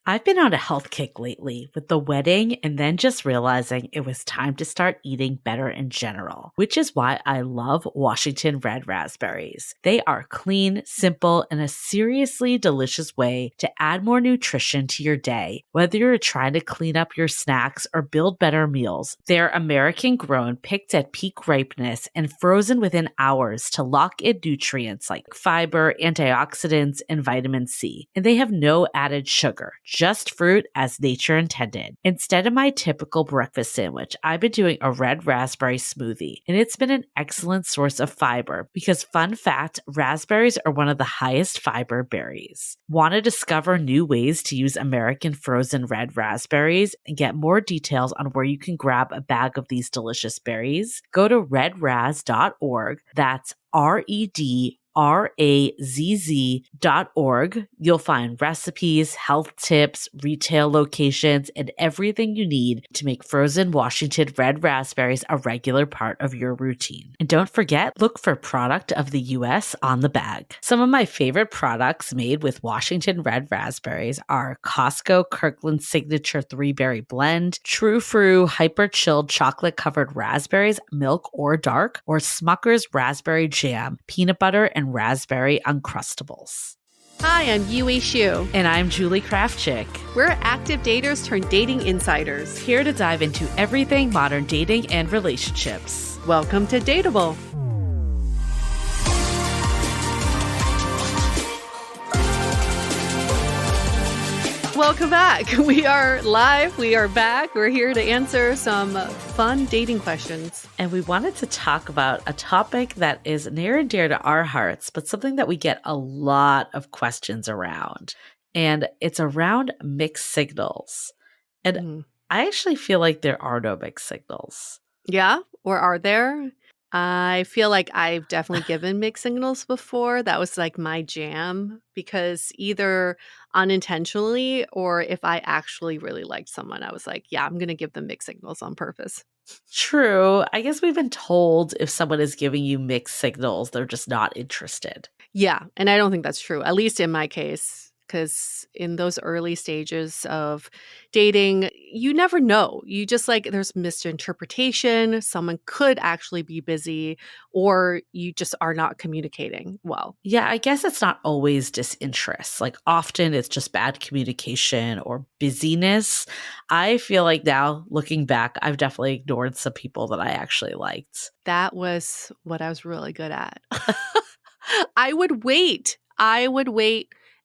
I've been on a health kick lately with the wedding and then just realizing it was time to start eating better in general, which is why I love Washington red raspberries. They are clean, simple, and a seriously delicious way to add more nutrition to your day, whether you're trying to clean up your snacks or build better meals. They're American grown, picked at peak ripeness, and frozen within hours to lock in nutrients like fiber, antioxidants, and vitamin C. And they have no added sugar, just fruit as nature intended. Instead of my typical breakfast sandwich, I've been doing a red raspberry smoothie, and it's been an excellent source of fiber because, fun fact, raspberries are one of the highest fiber berries. Want to discover new ways to use American frozen red raspberries and get more details on where you can grab a bag of these delicious berries? Go to redraz.org. That's redrazz.org. You'll find recipes, health tips, retail locations, and everything you need to make frozen Washington red raspberries a regular part of your routine. And don't forget, look for Product of the U.S. on the bag. Some of my favorite products made with Washington red raspberries are Costco Kirkland Signature 3-Berry Blend, True Fruit Hyper Chilled Chocolate Covered Raspberries, milk or dark, or Smucker's Raspberry Jam, peanut butter and raspberry Uncrustables. Hi, I'm Yue Xu. And I'm Julie Krafchick. We're active daters turned dating insiders. Here to dive into everything modern dating and relationships. Welcome to Dateable. Welcome back. We are live. We are back. We're here to answer some fun dating questions. And we wanted to talk about a topic that is near and dear to our hearts, but something that we get a lot of questions around. And it's around mixed signals. And I actually feel like there are no mixed signals. Yeah? Or are there? I feel like I've definitely given mixed signals before. That was like my jam because either unintentionally or if I actually really liked someone, I was like, yeah, I'm going to give them mixed signals on purpose. True. I guess we've been told if someone is giving you mixed signals, they're just not interested. Yeah. And I don't think that's true, at least in my case. Because in those early stages of dating, you never know. You just there's misinterpretation. Someone could actually be busy or you just are not communicating well. Yeah, I guess it's not always disinterest. Like often it's just bad communication or busyness. I feel like now looking back, I've definitely ignored some people that I actually liked. That was what I was really good at. I would wait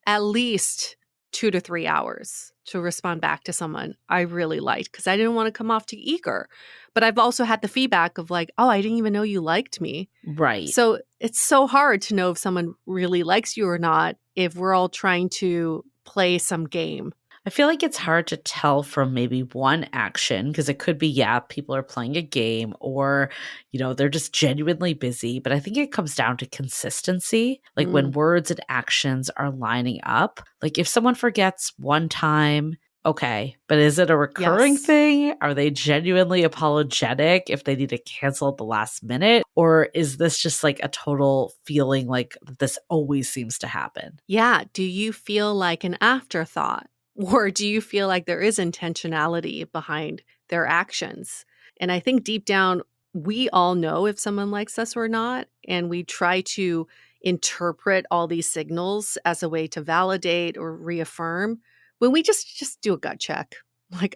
at least 2 to 3 hours to respond back to someone I really liked because I didn't want to come off too eager. But I've also had the feedback of oh, I didn't even know you liked me. Right. So it's so hard to know if someone really likes you or not if we're all trying to play some game. I feel like it's hard to tell from maybe one action because it could be, yeah, people are playing a game or, they're just genuinely busy. But I think it comes down to consistency, like when words and actions are lining up. Like if someone forgets one time, okay, but is it a recurring thing? Are they genuinely apologetic if they need to cancel at the last minute? Or is this just a total feeling like this always seems to happen? Yeah. Do you feel like an afterthought? Or do you feel like there is intentionality behind their actions? And I think deep down, we all know if someone likes us or not. And we try to interpret all these signals as a way to validate or reaffirm when we just do a gut check.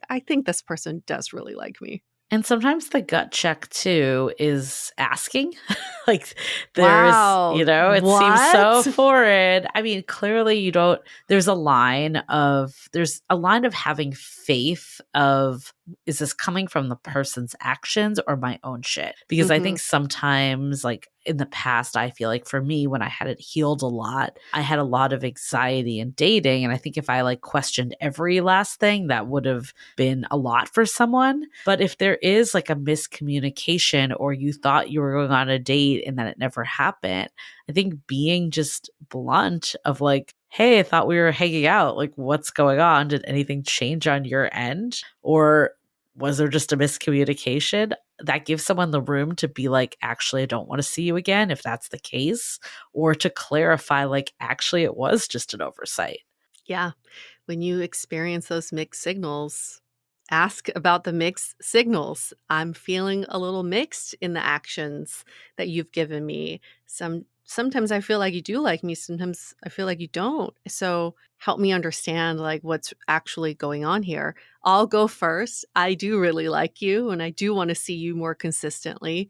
I think this person does really like me. And sometimes the gut check too is asking. There's, wow. It seems so foreign. I mean, clearly there's a line of having faith of, is this coming from the person's actions or my own shit? Because I think sometimes in the past, I feel like for me, when I hadn't healed a lot, I had a lot of anxiety in dating. And I think if I questioned every last thing, that would have been a lot for someone. But if there is a miscommunication or you thought you were going on a date and then it never happened, I think being just blunt of hey, I thought we were hanging out. What's going on? Did anything change on your end? Or was there just a miscommunication? That gives someone the room to be actually, I don't want to see you again, if that's the case, or to clarify, actually, it was just an oversight. Yeah. When you experience those mixed signals, ask about the mixed signals. I'm feeling a little mixed in the actions that you've given me. Sometimes I feel like you do like me, sometimes I feel like you don't. So help me understand like what's actually going on here. I'll go first. I do really like you and I do want to see you more consistently.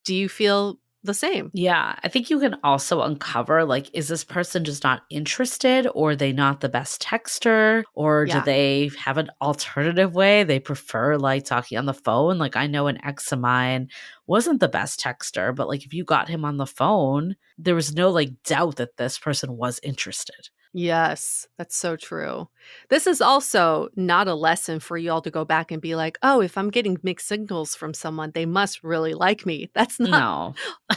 Do you feel the same? Yeah, I think you can also uncover like, is this person just not interested, or are they not the best texter, or do Yeah. they have an alternative way? They prefer like talking on the phone. Like, I know an ex of mine wasn't the best texter, but like, if you got him on the phone, there was no like doubt that this person was interested. Yes, that's so true. This is also not a lesson for y'all to go back and be like, oh, if I'm getting mixed signals from someone, they must really like me. That's not No.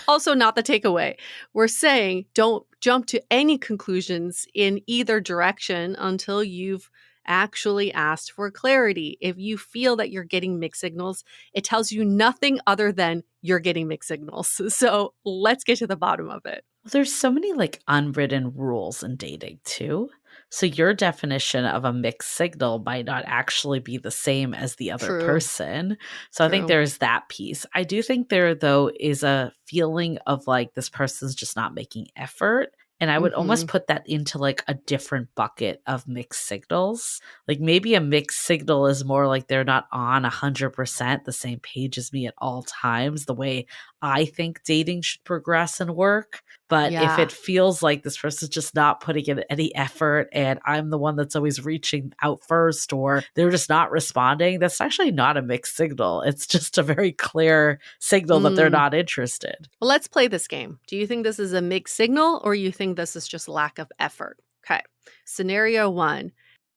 also not the takeaway. We're saying don't jump to any conclusions in either direction until you've actually asked for clarity. If you feel that you're getting mixed signals, it tells you nothing other than you're getting mixed signals. So let's get to the bottom of it. Well, there's so many like unwritten rules in dating too. So your definition of a mixed signal might not actually be the same as the other True, person. So I think true. there's that piece. I do think there though is a feeling of like this person's just not making effort. And I would almost Hmm. put that into like a different bucket of mixed signals. Like maybe a mixed signal is more like they're not on 100% the same page as me at all times, the way I think dating should progress and work. But if Yeah. it feels like this person's just not putting in any effort and I'm the one that's always reaching out first, or they're just not responding, that's actually not a mixed signal. It's just a very clear signal that they're Mm. not interested. Well, let's play this game. Do you think this is a mixed signal or you think this is just lack of effort? Okay. Scenario one.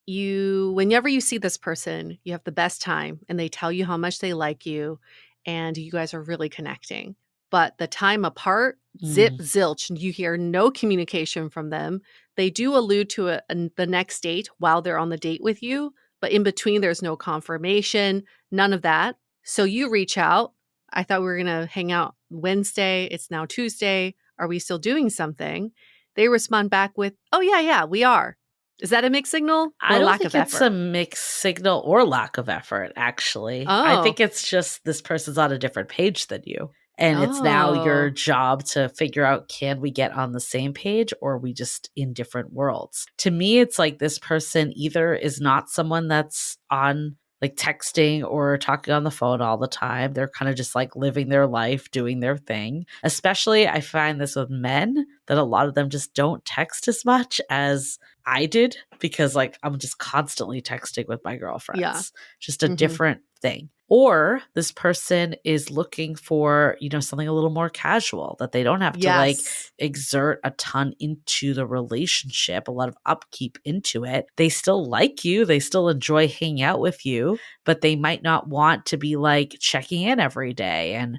Whenever you see this person, you have the best time and they tell you how much they like you and you guys are really connecting. But the time apart, zip Mm. zilch, and you hear no communication from them. They do allude to the next date while they're on the date with you, but in between, there's no confirmation, none of that. So you reach out. I thought we were going to hang out Wednesday. It's now Tuesday. Are we still doing something? They respond back with, oh, yeah, yeah, we are. Is that a mixed signal I or don't lack think of it's a effort? mixed signal or lack of effort, actually. I Oh, think it's just this person's on a different page than you. And it's now your oh, job to figure out, can we get on the same page, or are we just in different worlds? To me, it's like this person either is not someone that's on like texting or talking on the phone all the time. They're kind of just like living their life, doing their thing. Especially, I find this with men, that a lot of them just don't text as much as I did, because like I'm just constantly texting with my yeah. girlfriends, just a Hmm. different thing. Or this person is looking for, something a little more casual, that they don't have to like Yes. exert a ton into the relationship, a lot of upkeep into it. They still like you, they still enjoy hanging out with you, but they might not want to be like checking in every day and,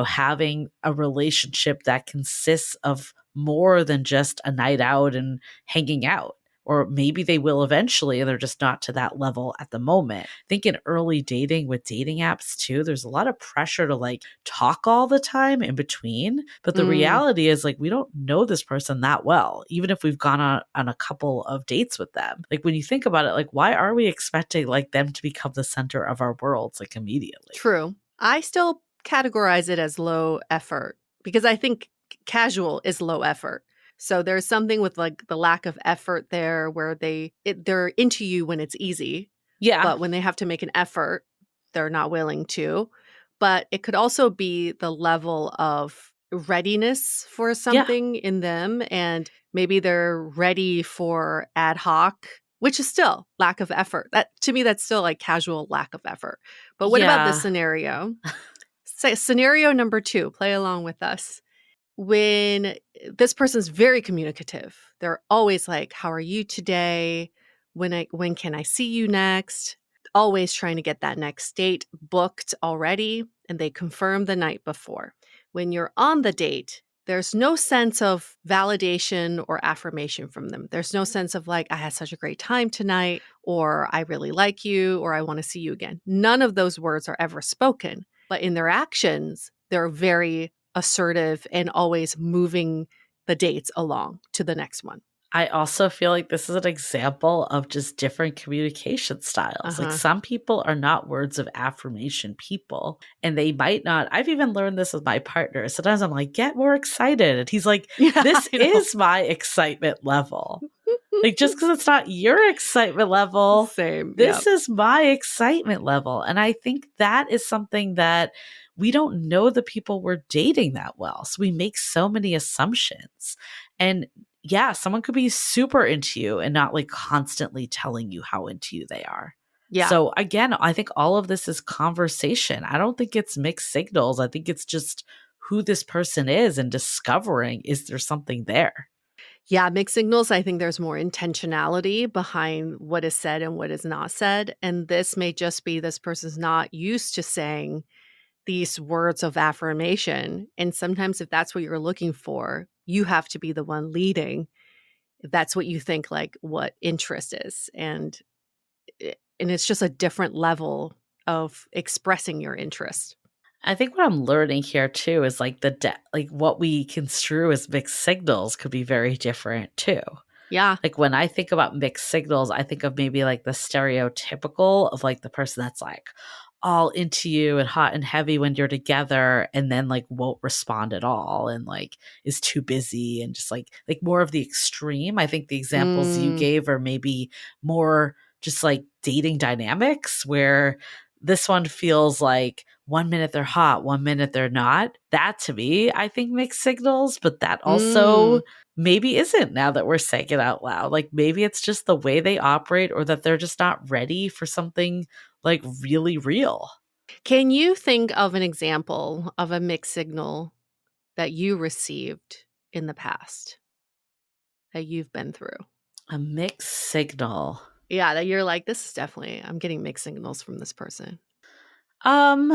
having a relationship that consists of more than just a night out and hanging out. Or maybe they will eventually, and they're just not to that level at the moment. I think in early dating with dating apps too, there's a lot of pressure to like talk all the time in between. But the Mm, reality is like we don't know this person that well, even if we've gone on a couple of dates with them. Like when you think about it, like why are we expecting like them to become the center of our worlds like immediately? true. I still categorize it as low effort because I think casual is low effort. So there's something with like the lack of effort there where they're into you when it's easy, Yeah. but when they have to make an effort, they're not willing to. But it could also be the level of readiness for Yeah. something in them. And maybe they're ready for ad hoc, which is still lack of effort. That to me, that's still like casual lack of effort. But what about this Yeah. scenario? Say scenario number two, play along with us. When this person's very communicative, they're always like, "How are you today? When can I see you next?" Always trying to get that next date booked already, and they confirm the night before. When you're on the date, there's no sense of validation or affirmation from them. There's no sense of like, "I had such a great time tonight," or "I really like you," or "I want to see you again." None of those words are ever spoken, but in their actions, they're very assertive and always moving the dates along to the next one. I also feel like this is an example of just different communication styles. Like Uh-huh. some people are not words of affirmation people, and they might not. I've even learned this with my partner. Sometimes I'm like, get more excited. And he's like, Yeah, this I know. is my excitement level. Like just because it's not your excitement level, Same. this Yep. is my excitement level. And I think that is something that we don't know the people we're dating that well. So we make so many assumptions. And yeah, someone could be super into you and not like constantly telling you how into you they are. Yeah. So again, I think all of this is conversation. I don't think it's mixed signals. I think it's just who this person is and discovering, is there something there? Yeah, mixed signals, I think there's more intentionality behind what is said and what is not said. And this may just be this person's not used to saying these words of affirmation. And sometimes, if that's what you're looking for, you have to be the one leading. If that's what you think, like what interest is. And it's just a different level of expressing your interest. I think what I'm learning here too is like like what we construe as mixed signals could be very different too. Yeah. Like when I think about mixed signals, I think of maybe like the stereotypical of like the person that's like all into you and hot and heavy when you're together and then like won't respond at all and like is too busy and just like more of the extreme. I think the examples you Mm, gave are maybe more just like dating dynamics where this one feels like 1 minute they're hot, 1 minute they're not. That to me, I think mixed signals, but that also mm. maybe isn't now that we're saying it out loud. Like maybe it's just the way they operate or that they're just not ready for something like really real. Can you think of an example of a mixed signal that you received in the past that you've been through? A mixed signal. Yeah, that you're like, this is definitely, I'm getting mixed signals from this person. Um,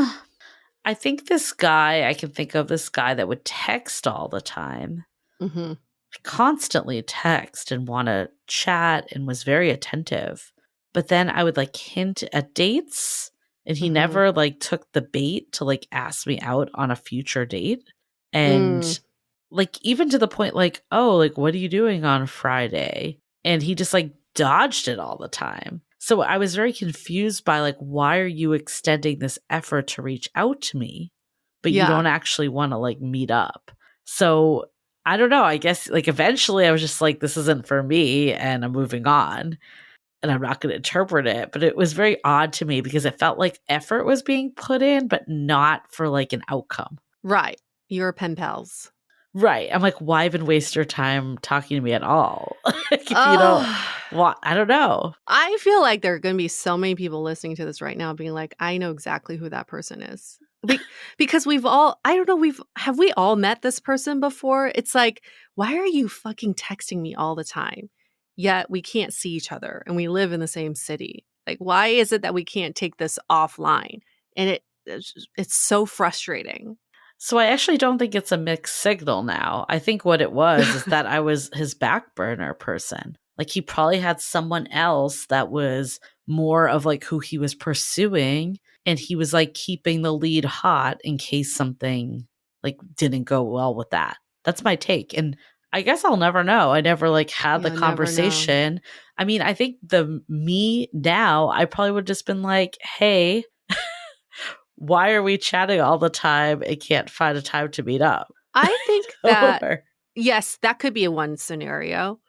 I think this guy, I can think of this guy that would text all the time, Hmm. constantly text and want to chat and was very attentive. But then I would like hint at dates and he Hmm. never like took the bait to like ask me out on a future date. Mm, And like even to the point like, oh, like what are you doing on Friday? And he just like dodged it all the time. So I was very confused by like, why are you extending this effort to reach out to me, but you yeah. don't actually want to like meet up? So I don't know. I guess like eventually I was just like, this isn't for me and I'm moving on and I'm not going to interpret it. But it was very odd to me because it felt like effort was being put in, but not for like an outcome. Right. You're pen pals. Right. I'm like, why even waste your time talking to me at all? Like, if you don't Oh, want, I don't know. I feel like there are going to be so many people listening to this right now being like, I know exactly who that person is. Because we've all, I don't know, have we all met this person before? It's like, why are you fucking texting me all the time? Yet we can't see each other and we live in the same city. Like, why is it that we can't take this offline? And it's so frustrating. So I actually don't think it's a mixed signal now. I think what it was is that I was his back burner person. Like he probably had someone else that was more of like who he was pursuing and he was like keeping the lead hot in case something like didn't go well with that. That's my take. And I guess I'll never know. I never like had the You'll never know. conversation. I mean, I think the me now, I probably would have just been like, "Hey, why are we chatting all the time and can't find a time to meet up?" I think that, Or yes, that could be a one scenario.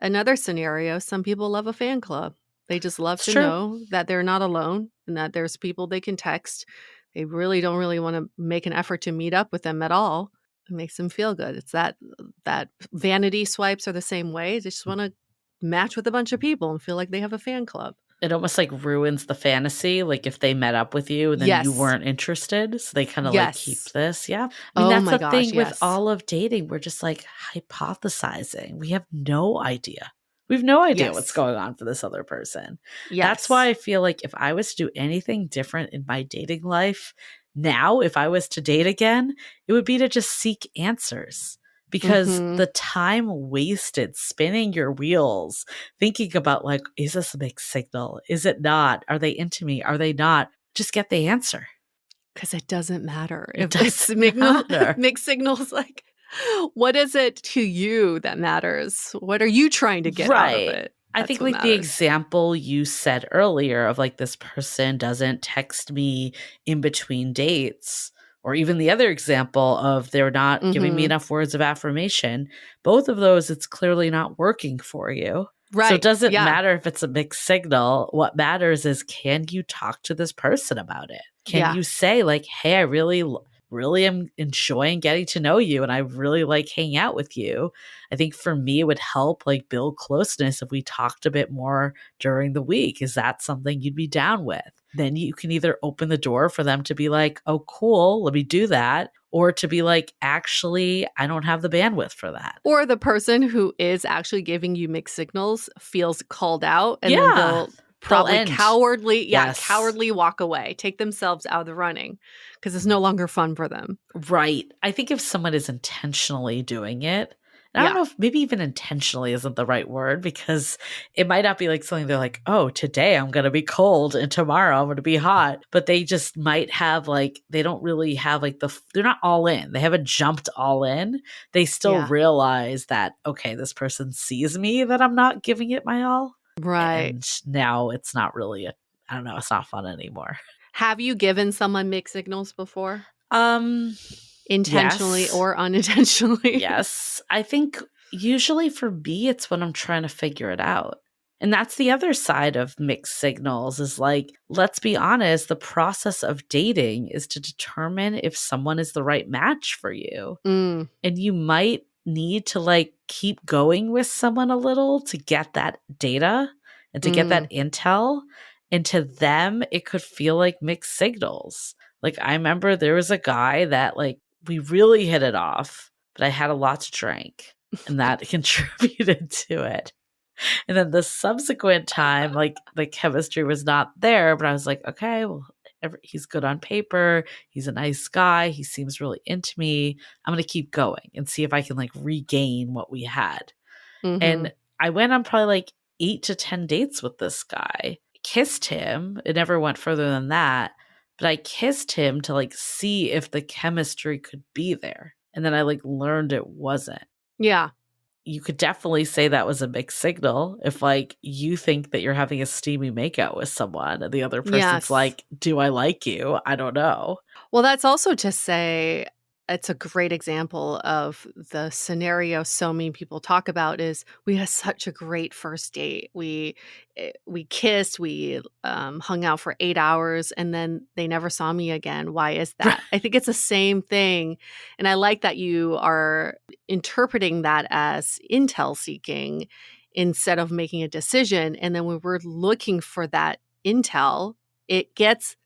Another scenario, some people love a fan club. They just love it's to true. know that they're not alone and that there's people they can text. They really don't really want to make an effort to meet up with them at all. It makes them feel good. It's that vanity swipes are the same way. They just want to match with a bunch of people and feel like they have a fan club. It almost like ruins the fantasy. Like if they met up with you and then you Yes. weren't interested. So they kind of like keep Yes. this. Yeah. I mean, Oh that's my the gosh, thing with yes. all of dating. We're just like hypothesizing. We have no idea. We have no idea what's Yes. going on for this other person. That's why Yes. I feel like if I was to do anything different in my dating life now, if I was to date again, it would be to just seek answers. Because Mhm. the time wasted spinning your wheels, thinking about like, is this a mixed signal? Is it not? Are they into me? Are they not? Just get the answer. Because it doesn't matter It if it's doesn't matter. mixed signals. Like, What is it to you that matters? What are you trying to get out of Right. it? I That's think what like the matters. example you said earlier of like this person doesn't text me in between dates, or even the other example of they're not giving me Mhm. enough words of affirmation. Both of those, it's clearly not working for you. So it Right. doesn't Yeah. matter if it's a mixed signal. What matters is, can you talk to this person about it? Can Yeah. you say like, hey, I really am enjoying getting to know you and I really like hanging out with you. I think for me, it would help like build closeness if we talked a bit more during the week. Is that something you'd be down with? Then you can either open the door for them to be like, oh, cool, let me do that. Or to be like, actually, I don't have the bandwidth for that. Or the person who is actually giving you mixed signals feels called out, and then Yeah, they'll they'll probably end. cowardly Yes. walk away, take themselves out of the running because it's no longer fun for them. Right. I think if someone is intentionally doing it, and I don't Yeah. know if maybe even intentionally isn't the right word, because it might not be like something they're like, oh, today I'm going to be cold and tomorrow I'm going to be hot. But they just might have like, they don't really have like they're not all in. They haven't jumped all in. They still Yeah. realize that, okay, this person sees me that I'm not giving it my all. Right. And now it's not really, I don't know, it's not fun anymore. Have you given someone mixed signals before? Um, Intentionally yes. or unintentionally? Yes. I think usually for me, it's when I'm trying to figure it out. And that's the other side of mixed signals is like, let's be honest, the process of dating is to determine if someone is the right match for you. Mm. And you might need to like keep going with someone a little to get that data and to get that intel. And to them, it could feel like mixed signals. Like I remember there was a guy that like we really hit it off, but I had a lot to drink and that contributed to it. And then the subsequent time, like the chemistry was not there, but I was like, okay, well, he's good on paper. He's a nice guy. He seems really into me. I'm going to keep going and see if I can like regain what we had. Mhm. And I went on probably like 8 to 10 dates with this guy, kissed him. It never went further than that. But I kissed him to like see if the chemistry could be there. And then I like learned it wasn't. Yeah. You could definitely say that was a mixed signal if like you think that you're having a steamy makeout with someone and the other person's Yes. like, do I like you? I don't know. Well, that's also to say it's a great example of the scenario so many people talk about is we had such a great first date. We kissed, we hung out for 8 hours, and then they never saw me again. Why is that? I think it's the same thing. And I like that you are interpreting that as intel seeking instead of making a decision. And then when we're looking for that intel, it gets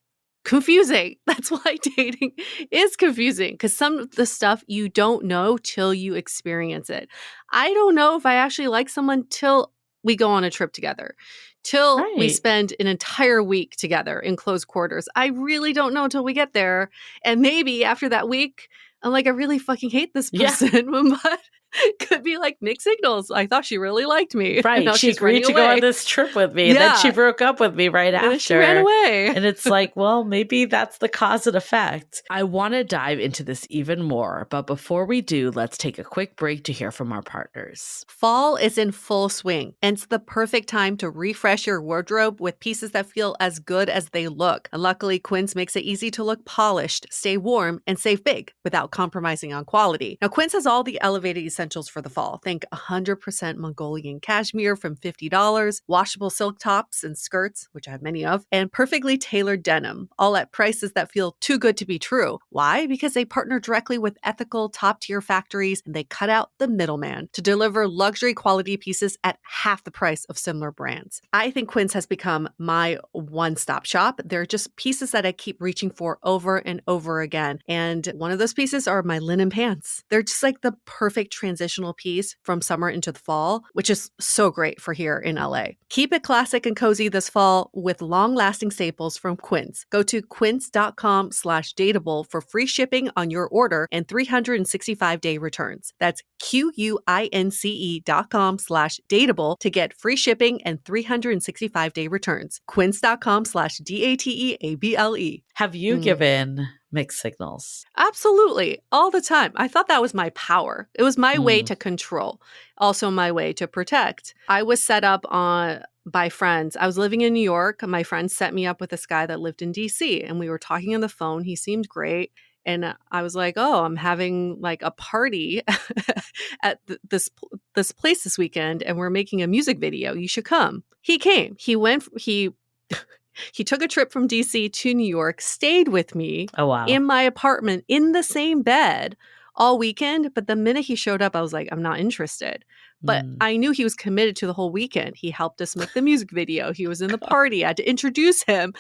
confusing. That's why dating is confusing because some of the stuff you don't know till you experience it. I don't know if I actually like someone till we go on a trip together, till we Right. spend an entire week together in close quarters. I really don't know till we get there. And maybe after that week, I'm like, I really fucking hate this Yeah. person, but could be like mixed signals. I thought she really liked me. Right. Now She she's running agreed to go away. on this trip with me. And then she Yeah. broke up with me right And after. then she ran away. And it's like, well, maybe that's the cause and effect. I want to dive into this even more. But before we do, let's take a quick break to hear from our partners. Fall is in full swing, and it's the perfect time to refresh your wardrobe with pieces that feel as good as they look. And luckily, Quince makes it easy to look polished, stay warm, and save big without compromising on quality. Now, Quince has all the elevated essentials for the fall. Think 100% Mongolian cashmere from $50, washable silk tops and skirts, which I have many of, and perfectly tailored denim, all at prices that feel too good to be true. Why? Because they partner directly with ethical, top-tier factories, and they cut out the middleman to deliver luxury quality pieces at half the price of similar brands. I think Quince has become my one-stop shop. They're just pieces that I keep reaching for over and over again. And one of those pieces are my linen pants. They're just like the perfect transitional piece from summer into the fall, which is so great for here in LA. Keep it classic and cozy this fall with long-lasting staples from Quince. Go to quince.com/dateable for free shipping on your order and 365-day returns. That's QUINCE.com/dateable to get free shipping and 365-day returns. Quince.com/DATEABLE. Have you given mixed signals? Absolutely. All the time. I thought that was my power. It was my way Mm. to control, also my way to protect. I was set up on by friends. I was living in New York. My friend set me up with this guy that lived in DC, and we were talking on the phone. He seemed great. And I was like, "Oh, I'm having like a party at this place this weekend, and we're making a music video. You should come." He came. He took a trip from DC to New York, stayed with me Oh, wow. in my apartment in the same bed all weekend. But the minute he showed up, I was like, I'm not interested. But Mm. I knew he was committed to the whole weekend. He helped us make the music video. He was in the party. I had to introduce him.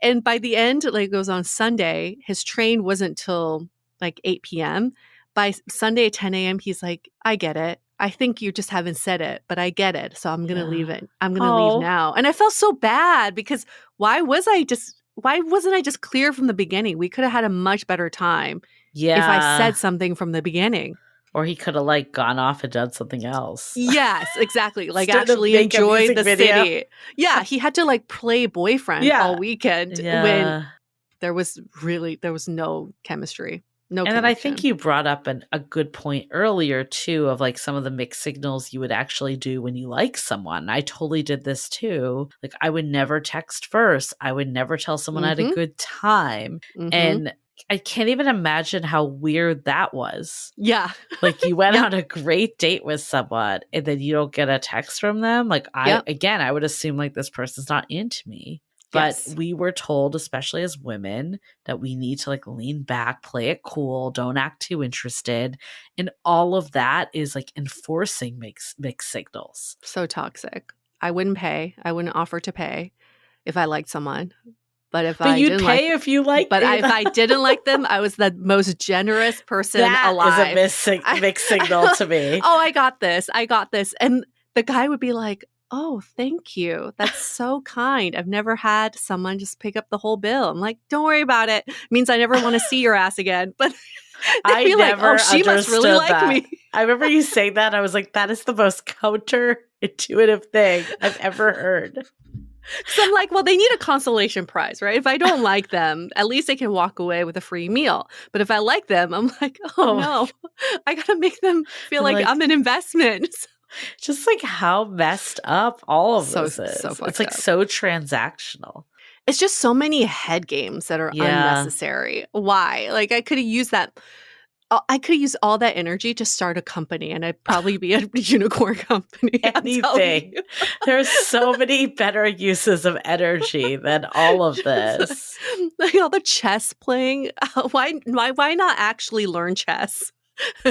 And by the end, like it was on Sunday, his train wasn't till like 8 p.m. By Sunday at 10 a.m., he's like, I get it. I think you just haven't said it, but I get it. So I'm going to leave Yeah. it. I'm going to leave Oh, now. And I felt so bad because why wasn't I just clear from the beginning? We could have had a much better time if I yeah. said something from the beginning. Or he could have like gone off and done something else. Yes, exactly. Like Instead of actually make a enjoy music the video. city. Yeah, he had to like play boyfriend Yeah. all weekend when Yeah. there was no chemistry. No And then I connection. think you brought up a good point earlier too of like some of the mixed signals you would actually do when you like someone. I totally did this too. Like I would never text first. I would never tell someone I had a Mhm. good time. Mhm. And I can't even imagine how weird that was. Yeah. Like you went Yep. on a great date with someone and then you don't get a text from them. Like Yep. I would assume like this person's not into me. But Yes. we were told, especially as women, that we need to like lean back, play it cool, don't act too interested. And all of that is like enforcing mixed signals. So toxic. I wouldn't pay. I wouldn't offer to pay if I liked someone. But if But I you'd didn't pay like if you liked but it. if I didn't like them, I was the most generous person That alive. is a mixed signal to me. Oh, I got this. And the guy would be like, "Oh, thank you. That's so kind. I've never had someone just pick up the whole bill." I'm like, "Don't worry about it. It means I never want to see your ass again." But I be like, never "Oh, she must really understood like that. me." I remember you saying that. And I was like, that is the most counterintuitive thing I've ever heard. So I'm like, well, they need a consolation prize, right? If I don't like them, at least they can walk away with a free meal. But if I like them, I'm like, oh no, I got to make them feel like I'm an investment. Just like how messed up all of So- this is. so fucked It's like up. so transactional. It's just so many head games that are Yeah. unnecessary. Why? Like I could have used that. I could use all that energy to start a company, and I'd probably be a unicorn company. I'm telling Anything. you. There's so many better uses of energy than all of this. Like all the chess playing. Why not actually learn chess?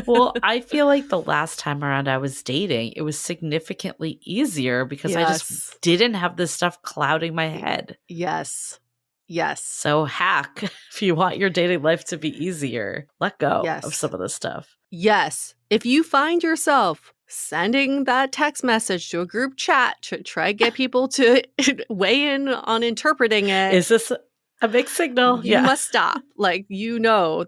Well, I feel like the last time around I was dating, it was significantly easier because I Yes. just didn't have this stuff clouding my head. Yes. So hack if you want your dating life to be easier. Let go Yes. of some of this stuff. Yes. If you find yourself sending that text message to a group chat to try to get people to weigh in on interpreting it, Is this a mixed signal? you must stop. Like,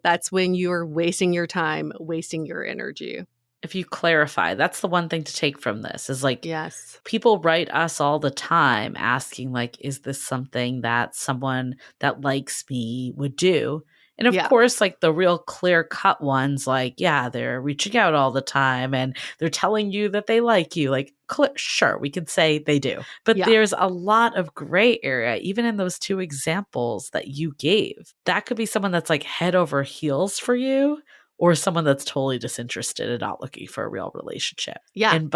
that's when you're wasting your time, wasting your energy. If you clarify, that's the one thing to take from this is like, Yes. people write us all the time asking like, is this something that someone that likes me would do? And of Yeah. course, like the real clear cut ones, like, yeah, they're reaching out all the time and they're telling you that they like you. Like, sure, we could say they do. But Yeah. there's a lot of gray area, even in those two examples that you gave. That could be someone that's like head over heels for you, or someone that's totally disinterested and not looking for a real relationship. Yeah. And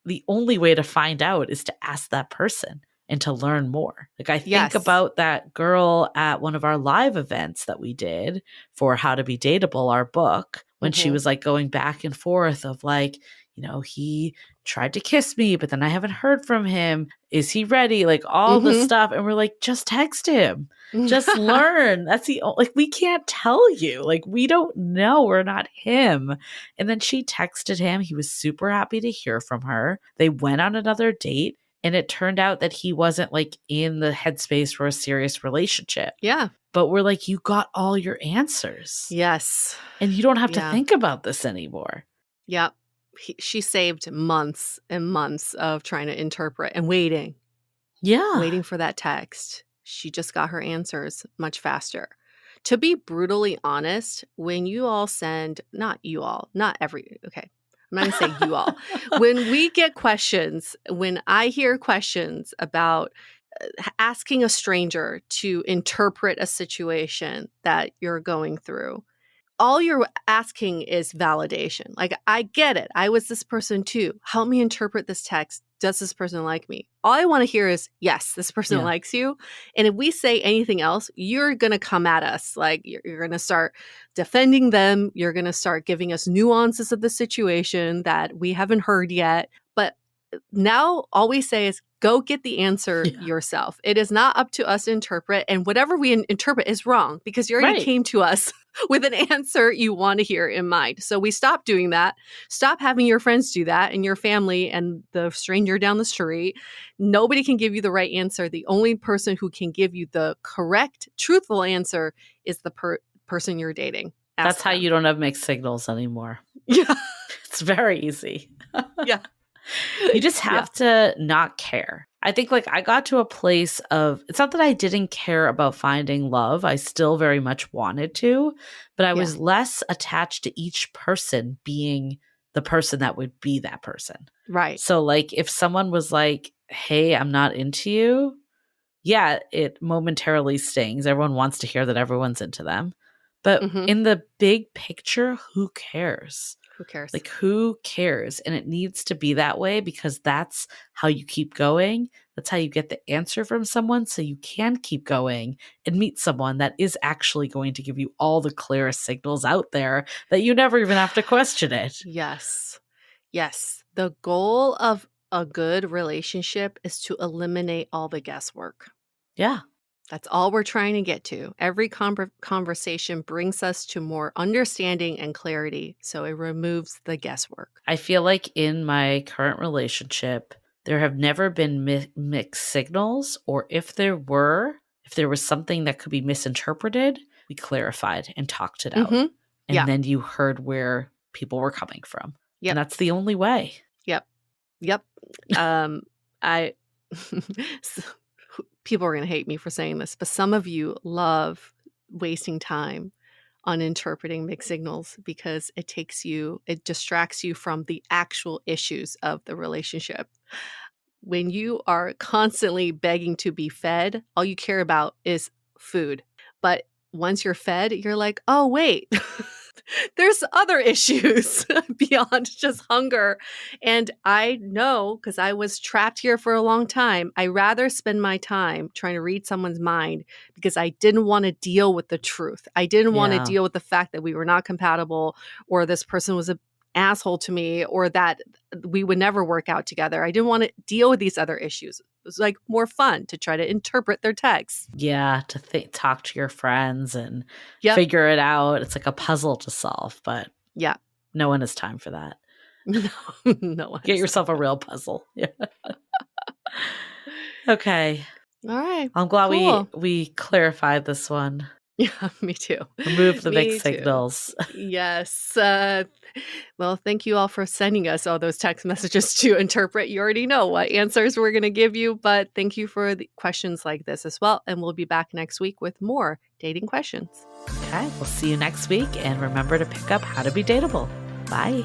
the only way to find out is to ask that person and to learn more. Like I think Yes. about that girl at one of our live events that we did for How to Be Dateable, our book, when she Mhm. was like going back and forth of like, he tried to kiss me, but then I haven't heard from him. Is he ready? Like all this Mhm. stuff. And we're like, just text him. Just learn. That's like, we can't tell you. Like, we don't know. We're not him. And then she texted him. He was super happy to hear from her. They went on another date. And it turned out that he wasn't like in the headspace for a serious relationship. Yeah. But we're like, you got all your answers. Yes. And you don't have to Yeah. think about this anymore. Yep. She saved months and months of trying to interpret and waiting Yeah. for that text. She just got her answers much faster. To be brutally honest, when you all send, not you all, not every, okay, I'm not going to say you all. When we get questions, when I hear questions about asking a stranger to interpret a situation that you're going through, all you're asking is validation. Like, I get it. I was this person too. Help me interpret this text. Does this person like me? All I want to hear is, yes, this person Yeah. likes you. And if we say anything else, you're going to come at us. Like, you're going to start defending them. You're going to start giving us nuances of the situation that we haven't heard yet. But now all we say is, go get the answer yourself. It is not up to us to interpret. And whatever we interpret is wrong because you already came to us with an answer you want to hear in mind. So we stop doing that. Stop having your friends do that and your family and the stranger down the street. Nobody can give you the right answer. The only person who can give you the correct, truthful answer is the person you're dating. That's how you don't have mixed signals anymore. Yeah. It's very easy. Yeah. You just have to not care. I think like I got to a place of, it's not that I didn't care about finding love. I still very much wanted to, but I was less attached to each person being the person that would be that person. Right. So like if someone was like, hey, I'm not into you. Yeah, it momentarily stings. Everyone wants to hear that everyone's into them. But in the big picture, who cares? Who cares? Like, who cares? And it needs to be that way because that's how you keep going. That's how you get the answer from someone so you can keep going and meet someone that is actually going to give you all the clearest signals out there that you never even have to question it. Yes. Yes. The goal of a good relationship is to eliminate all the guesswork. Yeah. That's all we're trying to get to. Every conversation brings us to more understanding and clarity, so it removes the guesswork. I feel like in my current relationship, there have never been mixed signals, or if there was something that could be misinterpreted, we clarified and talked it out. And then you heard where people were coming from. Yep. And that's the only way. Yep. People are going to hate me for saying this, but some of you love wasting time on interpreting mixed signals because it distracts you from the actual issues of the relationship. When you are constantly begging to be fed, all you care about is food. But once you're fed, you're like, oh, wait. There's other issues beyond just hunger. And I know, because I was trapped here for a long time, I rather spend my time trying to read someone's mind because I didn't want to deal with the truth. I didn't want to deal with the fact that we were not compatible or this person was an asshole to me or that we would never work out together. I didn't want to deal with these other issues. It was like more fun to try to interpret their texts. Yeah, to talk to your friends and figure it out. It's like a puzzle to solve, but no one has time for that. No one. Get yourself a real puzzle. Yeah. Okay. All right. I'm glad we clarified this one. Yeah, me too. Remove the mixed signals. Yes. Well, thank you all for sending us all those text messages to interpret. You already know what answers we're going to give you, but thank you for the questions like this as well. And we'll be back next week with more dating questions. Okay, we'll see you next week. And remember to pick up How to Be Dateable. Bye.